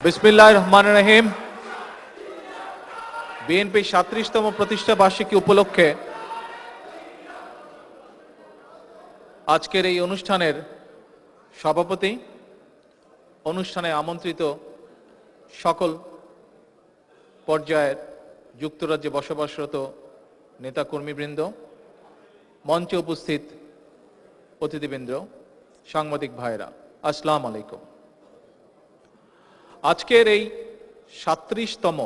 বিসমিল্লাহির রহমানির রহিম। বিএনপি ৩৭তম প্রতিষ্ঠা বার্ষিকী উপলক্ষে আজকের এই অনুষ্ঠানের সভাপতি, অনুষ্ঠানে আমন্ত্রিত সকল পর্যায়ের যুক্তরাজ্যে বসবাসরত নেতাকর্মীবৃন্দ, মঞ্চে উপস্থিত অতিথিবৃন্দ, সাংবাদিক ভাইরা, আসসালামু আলাইকুম। আজকের এই ৩৭তম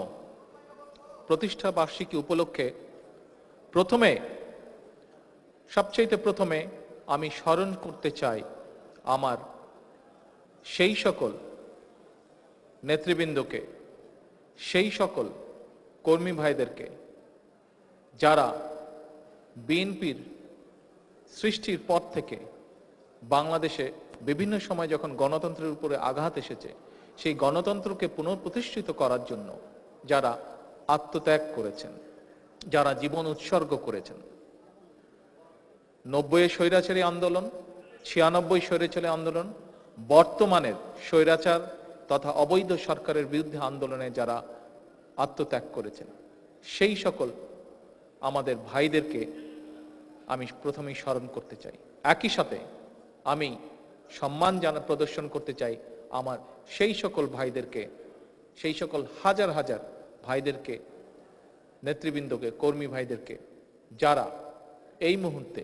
প্রতিষ্ঠা বার্ষিকী উপলক্ষে সবচেয়ে প্রথমে আমি স্মরণ করতে চাই আমার সেই সকল নেতৃবৃন্দকে, সেই সকল কর্মী ভাইদেরকে যারা বিএনপির সৃষ্টির পর থেকে বাংলাদেশে বিভিন্ন সময় যখন গণতন্ত্রের উপরে আঘাত এসেছে, সেই গণতন্ত্রকে পুনঃপ্রতিষ্ঠিত করার জন্য যারা আত্মত্যাগ করেছেন, যারা জীবন উৎসর্গ করেছেন। ৯০ স্বৈরাচারী আন্দোলন, ৯৬ স্বৈরাচারী আন্দোলন, বর্তমানের স্বৈরাচার তথা অবৈধ সরকারের বিরুদ্ধে আন্দোলনে যারা আত্মত্যাগ করেছেন, সেই সকল আমাদের ভাইদেরকে আমি প্রথমেই স্মরণ করতে চাই। একই সাথে আমি সম্মান প্রদর্শন করতে চাই আমার সেই সকল ভাইদেরকে, সেই সকল হাজার হাজার ভাইদেরকে, নেতৃবৃন্দকে, কর্মী ভাইদেরকে যারা এই মুহূর্তে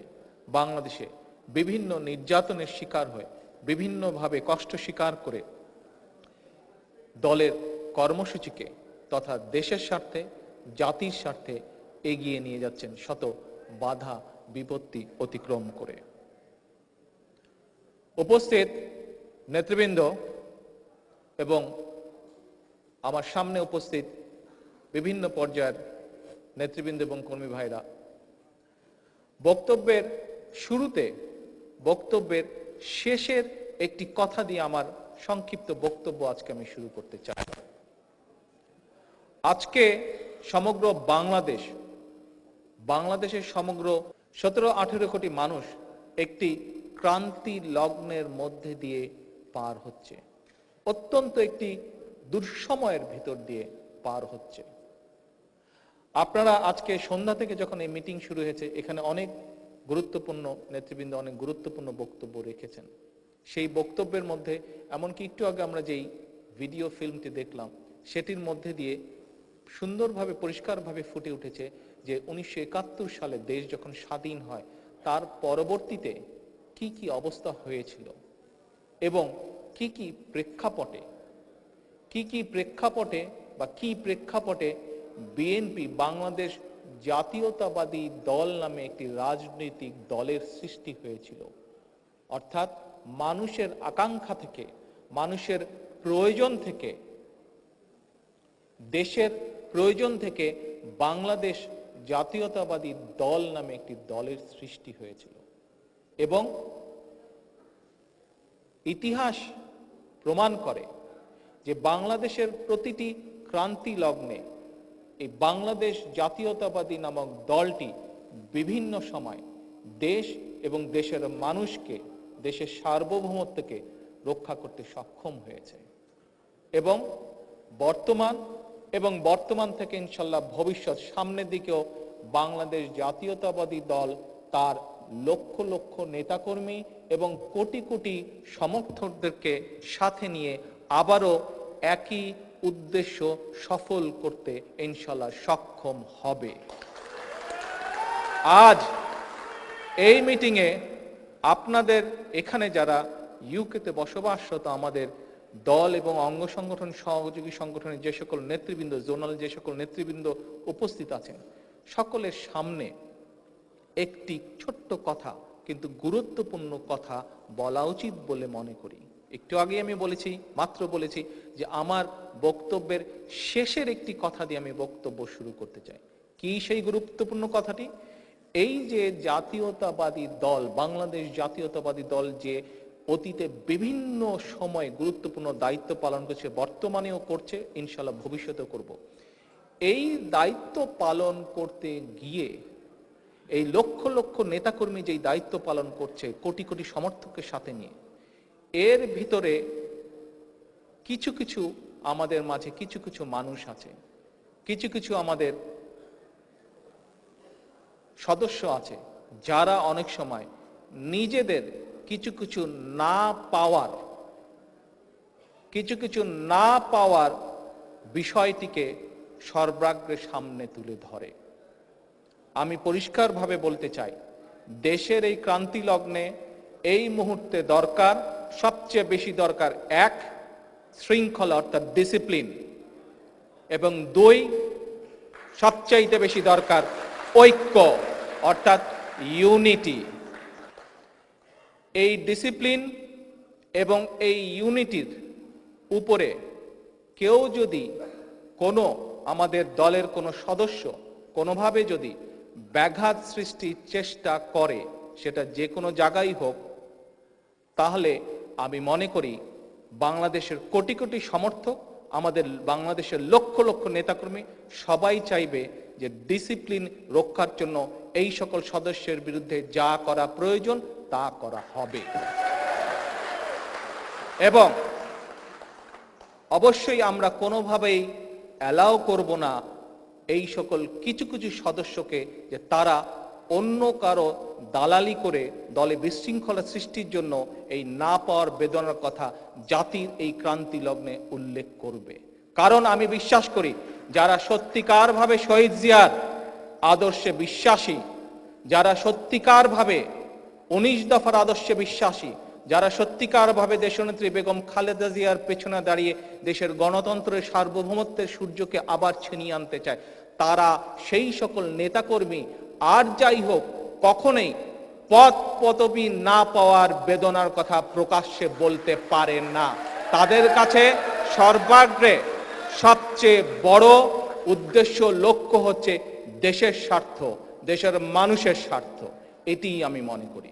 বাংলাদেশে বিভিন্ন নির্যাতনের শিকার হয়ে, বিভিন্নভাবে কষ্ট স্বীকার করে দলের কর্মসূচিকে তথা দেশের স্বার্থে, জাতির স্বার্থে এগিয়ে নিয়ে যাচ্ছেন শত বাধা বিপত্তি অতিক্রম করে। উপস্থিত নেতৃবৃন্দ এবং আমার সামনে উপস্থিত বিভিন্ন পর্যায়ের নেতৃবৃন্দ এবং কর্মী ভাইরা, বক্তব্যের শুরুতে, বক্তব্যের শেষের একটি কথা দিয়ে আমার সংক্ষিপ্ত বক্তব্য আজকে আমি শুরু করতে চাই। আজকে সমগ্র বাংলাদেশের সমগ্র ১৭-১৮ কোটি মানুষ একটি ক্রান্তি লগ্নের মধ্যে দিয়ে পার হচ্ছে, অত্যন্ত একটি দুঃসময়ের ভিতর দিয়ে পার হচ্ছে। আপনারা আজকে সন্ধ্যা থেকে যখন এই মিটিং শুরু হয়েছে, এখানে অনেক গুরুত্বপূর্ণ নেতৃবৃন্দ অনেক গুরুত্বপূর্ণ বক্তব্য রেখেছেন। সেই বক্তব্যের মধ্যে এমনকি একটু আগে আমরা যেই ভিডিও ফিল্মটি দেখলাম, সেটির মধ্যে দিয়ে সুন্দরভাবে পরিষ্কারভাবে ফুটে উঠেছে যে ১৯৭১ সালে দেশ যখন স্বাধীন হয়, তার পরবর্তীতে কি কি অবস্থা হয়েছিল এবং কি কি প্রেক্ষাপটে বিএনপি, বাংলাদেশ জাতীয়তাবাদী দল নামে একটি রাজনৈতিক দলের সৃষ্টি হয়েছিল। অর্থাৎ মানুষের আকাঙ্ক্ষা থেকে, মানুষের প্রয়োজন থেকে, দেশের প্রয়োজন থেকে বাংলাদেশ জাতীয়তাবাদী দল নামে একটি দলের সৃষ্টি হয়েছিল। এবং ইতিহাস প্রমাণ করে যে বাংলাদেশের প্রতিটি ক্রান্তি লগ্নে এই বাংলাদেশ জাতীয়তাবাদী নামক দলটি বিভিন্ন সময় দেশ এবং দেশের মানুষকে, দেশের সার্বভৌমত্বকে রক্ষা করতে সক্ষম হয়েছে। এবং বর্তমান থেকে ইনশাল্লাহ ভবিষ্যৎ সামনের দিকেও বাংলাদেশ জাতীয়তাবাদী দল তার লক্ষ লক্ষ নেতাকর্মী এবং কোটি কোটি সমর্থকদেরকে সাথে নিয়ে আবারও একই উদ্দেশ্য সফল করতে ইনশাল্লাহ সক্ষম হবে। আজ এই মিটিংয়ে আপনাদের এখানে যারা ইউকেতে বসবাসরত আমাদের দল এবং অঙ্গ সংগঠন, সহযোগী সংগঠনের যে সকল নেতৃবৃন্দ, জোনাল যে সকল নেতৃবৃন্দ উপস্থিত আছেন, সকলের সামনে একটি ছোট্ট কথা, কিন্তু গুরুত্বপূর্ণ কথা বলা উচিত বলে মনে করি। একটু আগে আমি মাত্র বলেছি যে আমার বক্তব্যের শেষের একটি কথা দিয়ে আমি বক্তব্য শুরু করতে চাই। কি সেই গুরুত্বপূর্ণ কথাটি? এই যে জাতীয়তাবাদী দল, বাংলাদেশ জাতীয়তাবাদী দল যে অতীতে বিভিন্ন সময় গুরুত্বপূর্ণ দায়িত্ব পালন করছে, বর্তমানেও করছে, ইনশাল্লাহ ভবিষ্যতেও করব। এই দায়িত্ব পালন করতে গিয়ে এই লক্ষ লক্ষ নেতাকর্মী যেই দায়িত্ব পালন করছে কোটি কোটি সমর্থককে সাথে নিয়ে, এর ভিতরে কিছু কিছু আমাদের মাঝে কিছু কিছু মানুষ আছে, কিছু কিছু আমাদের সদস্য আছে, যারা অনেক সময় নিজেদের কিছু কিছু না পাওয়ার বিষয়টিকে সর্বাগ্রে সামনে তুলে ধরে। আমি পরিষ্কারভাবে বলতে চাই, দেশের এই ক্রান্তি লগ্নে এই মুহূর্তে দরকার, সবচেয়ে বেশি দরকার, এক, শৃঙ্খলা অর্থাৎ ডিসিপ্লিন, এবং দুই, সবচাইতে বেশি দরকার ঐক্য অর্থাৎ ইউনিটি। এই ডিসিপ্লিন এবং এই ইউনিটির উপরে কেউ যদি আমাদের দলের কোনো সদস্য কোনোভাবে যদি ব্যাঘাত সৃষ্টির চেষ্টা করে, সেটা যে কোনো জায়গায় হোক, তাহলে আমি মনে করি বাংলাদেশের কোটি কোটি সমর্থক, আমাদের বাংলাদেশের লক্ষ লক্ষ নেতাকর্মী সবাই চাইবে যে ডিসিপ্লিন রক্ষার জন্য এই সকল সদস্যের বিরুদ্ধে যা করা প্রয়োজন তা করা হবে। এবং অবশ্যই আমরা কোনোভাবেই অ্যালাউ করব না এই সকল কিছু কিছু সদস্যকে যে তারা অন্য কারো দালালি করে দলে বিশৃঙ্খলা সৃষ্টির জন্য এই না পাওয়ার বেদনার কথা জাতির এই ক্রান্তি লগ্নে উল্লেখ করবে। কারণ আমি বিশ্বাস করি, যারা সত্যিকারভাবে শহীদ জিয়ার আদর্শে বিশ্বাসী, যারা সত্যিকারভাবে 19 দফার আদর্শে বিশ্বাসী, যারা সত্যিকারভাবে দেশনেত্রী বেগম খালেদা জিয়ার পেছনে দাঁড়িয়ে দেশের গণতন্ত্রের সার্বভৌমত্বের সূর্যকে আবার ছিনিয়ে আনতে চায়, তারা সেই সকল নেতাকর্মী আর যাই হোক কখনোই পদ পদবি না পাওয়ার বেদনার কথা প্রকাশ্যে বলতে পারেন না। তাদের কাছে সর্বাগ্রে সবচেয়ে বড় উদ্দেশ্য, লক্ষ্য হচ্ছে দেশের স্বার্থ, দেশের মানুষের স্বার্থ। এটিই আমি মনে করি।